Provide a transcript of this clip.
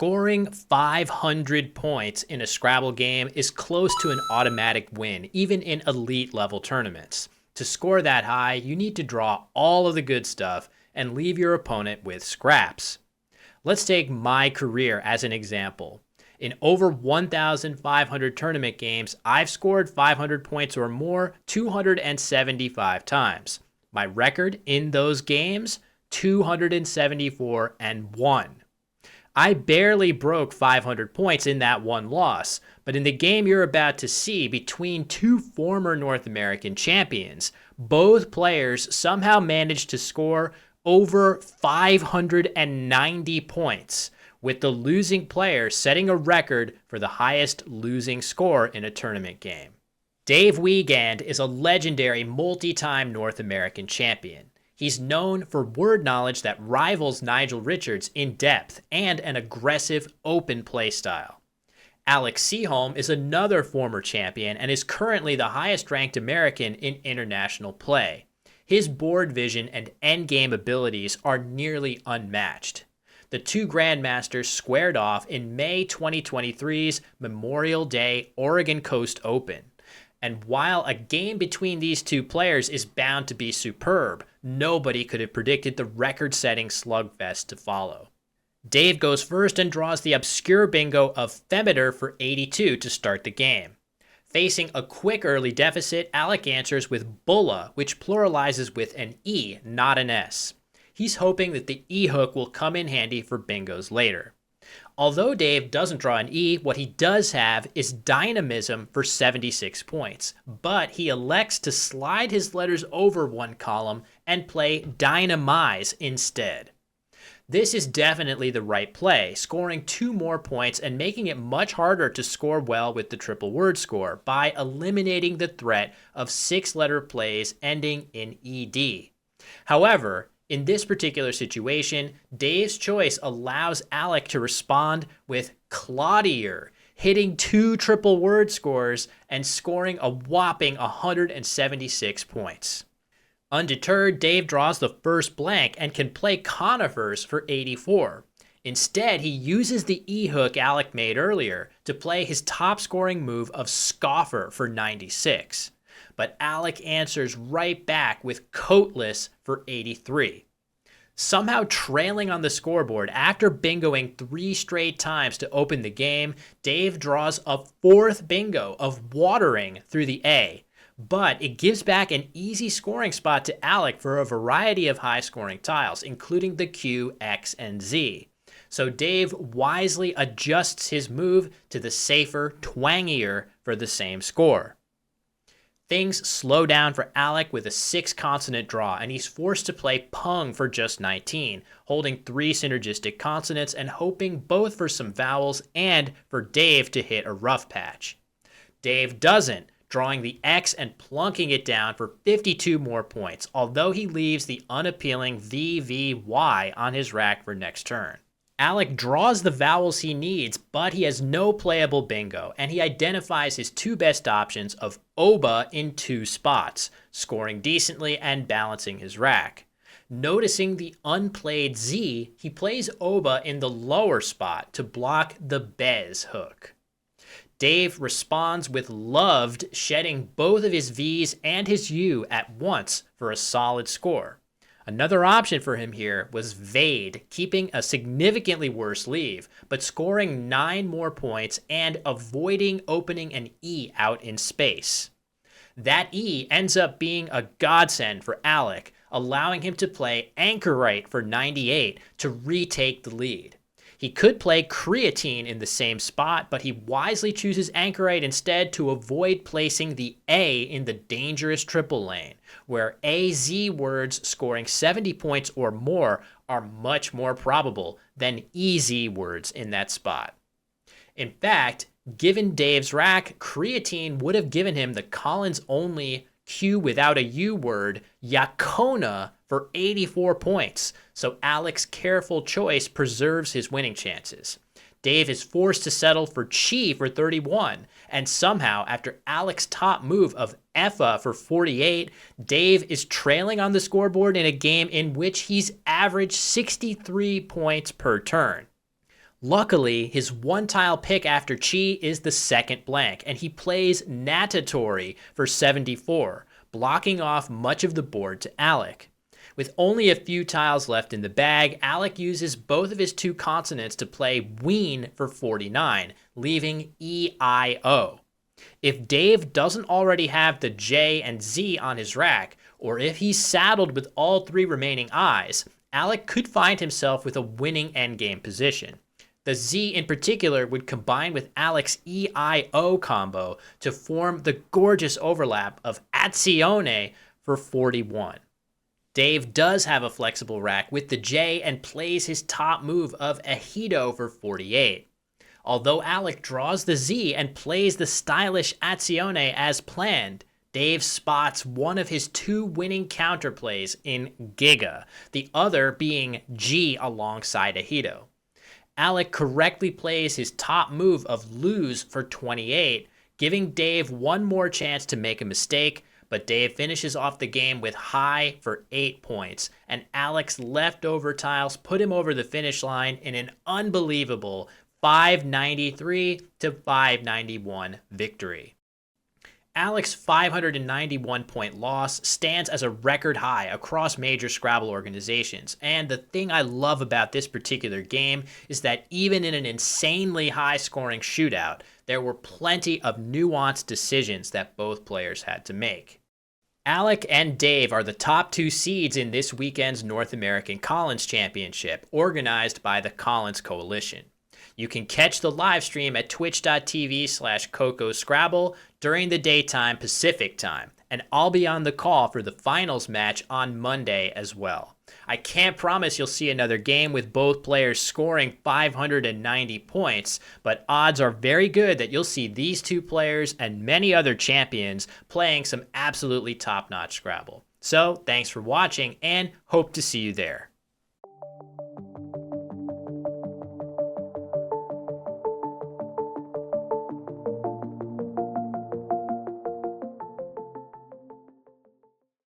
Scoring 500 points in a Scrabble game is close to an automatic win, even in elite level tournaments. To score that high, you need to draw all of the good stuff and leave your opponent with scraps. Let's take my career as an example. In over 1,500 tournament games, I've scored 500 points or more 275 times. My record in those games, 274-1. I barely broke 500 points in that one loss, but in the game you're about to see between two former North American champions, both players somehow managed to score over 590 points, with the losing player setting a record for the highest losing score in a tournament game. Dave Wiegand is a legendary multi-time North American champion. He's known for word knowledge that rivals Nigel Richards in depth and an aggressive open play style. Alec Sjoholm is another former champion and is currently the highest ranked American in international play. His board vision and endgame abilities are nearly unmatched. The two grandmasters squared off in May 2023's Memorial Day Oregon Coast Open. And while a game between these two players is bound to be superb, nobody could have predicted the record-setting slugfest to follow. Dave goes first and draws the obscure bingo of Femeter for 82 to start the game. Facing a quick early deficit, Alec answers with Bulla, which pluralizes with an E, not an S. He's hoping that the E hook will come in handy for bingos later. Although Dave doesn't draw an E, what he does have is Dynamism for 76 points, but he elects to slide his letters over one column and play Dynamize instead. This is definitely the right play, scoring 2 more points and making it much harder to score well with the triple word score by eliminating the threat of 6-letter plays ending in ED. However, in this particular situation, Dave's choice allows Alec to respond with Clottier, hitting 2 triple word scores and scoring a whopping 176 points. Undeterred, Dave draws the first blank and can play Conifers for 84. Instead, he uses the E hook Alec made earlier to play his top scoring move of Scoffer for 96. But Alec answers right back with Coatless for 83. Somehow trailing on the scoreboard after bingoing 3 straight times to open the game, Dave draws a 4th bingo of Watering through the A, but it gives back an easy scoring spot to Alec for a variety of high-scoring tiles, including the Q, X, and Z. So Dave wisely adjusts his move to the safer, twangier for the same score. Things slow down for Alec with a 6-consonant draw, and he's forced to play Pung for just 19, holding 3 synergistic consonants and hoping both for some vowels and for Dave to hit a rough patch. Dave doesn't, drawing the X and plunking it down for 52 more points, although he leaves the unappealing VVY on his rack for next turn. Alec draws the vowels he needs, but he has no playable bingo, and he identifies his 2 best options of Oba in 2 spots, scoring decently and balancing his rack. Noticing the unplayed Z, he plays Oba in the lower spot to block the Bez hook. Dave responds with Loved, shedding both of his V's and his U at once for a solid score. Another option for him here was Vade, keeping a significantly worse leave, but scoring 9 more points and avoiding opening an E out in space. That E ends up being a godsend for Alec, allowing him to play Anchorite for 98 to retake the lead. He could play Creatine in the same spot, but he wisely chooses Anchorite instead to avoid placing the A in the dangerous triple lane, where AZ words scoring 70 points or more are much more probable than EZ words in that spot. In fact, given Dave's rack, Creatine would have given him the Collins-only Q without a U word, Yakona, for 84 points, so Alec's careful choice preserves his winning chances. Dave is forced to settle for Chi for 31, and somehow, after Alec's top move of Effa for 48, Dave is trailing on the scoreboard in a game in which he's averaged 63 points per turn. Luckily, his one-tile pick after Chi is the second blank, and he plays natatory for 74, blocking off much of the board to Alec. With only a few tiles left in the bag, Alec uses both of his two consonants to play ween for 49, leaving E-I-O. If Dave doesn't already have the J and Z on his rack, or if he's saddled with all three remaining I's, Alec could find himself with a winning endgame position. The Z in particular would combine with Alec's E-I-O combo to form the gorgeous overlap of Azione for 41. Dave does have a flexible rack with the J and plays his top move of Ejido for 48. Although Alec draws the Z and plays the stylish Azione as planned, Dave spots one of his two winning counterplays in Giga, the other being G alongside Ejido. Alec correctly plays his top move of lose for 28, giving Dave one more chance to make a mistake, but Dave finishes off the game with high for 8 points, and Alec's leftover tiles put him over the finish line in an unbelievable 593 to 591 victory. Alec's 591 point loss stands as a record high across major Scrabble organizations, and the thing I love about this particular game is that even in an insanely high scoring shootout, there were plenty of nuanced decisions that both players had to make. Alec and Dave are the top two seeds in this weekend's North American Collins Championship, organized by the Collins Coalition. You can catch the live stream at twitch.tv/CocoScrabble during the daytime Pacific time, and I'll be on the call for the finals match on Monday as well. I can't promise you'll see another game with both players scoring 590 points, but odds are very good that you'll see these two players and many other champions playing some absolutely top-notch Scrabble. So, thanks for watching, and hope to see you there.